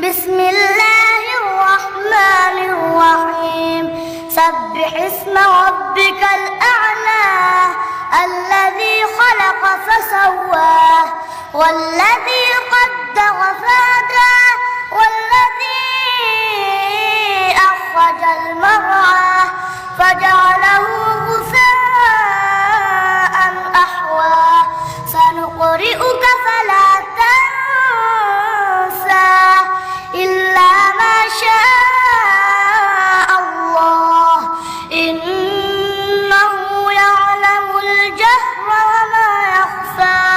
بسم الله الرحمن الرحيم سبح اسم ربك الأعلى الذي خلق فسوى والذي قدر فهدى والذي أخرج المرعى فجعله غثاء أحوى سنقرئك فلا تنسى إلا ما شاء الله إنه يعلم الجهر وما يخفى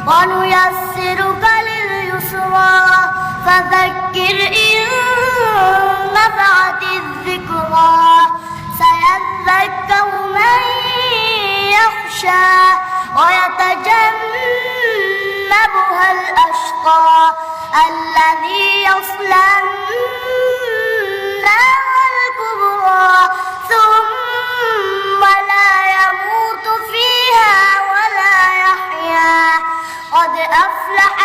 ونيسرك لليسرى فذكر إن نفعت الذكرى سيذكر من يخشى ويتجنبها الأشقى الذي يصلى النار الكبرى ثم لا يموت فيها ولا يحيا قد أفلح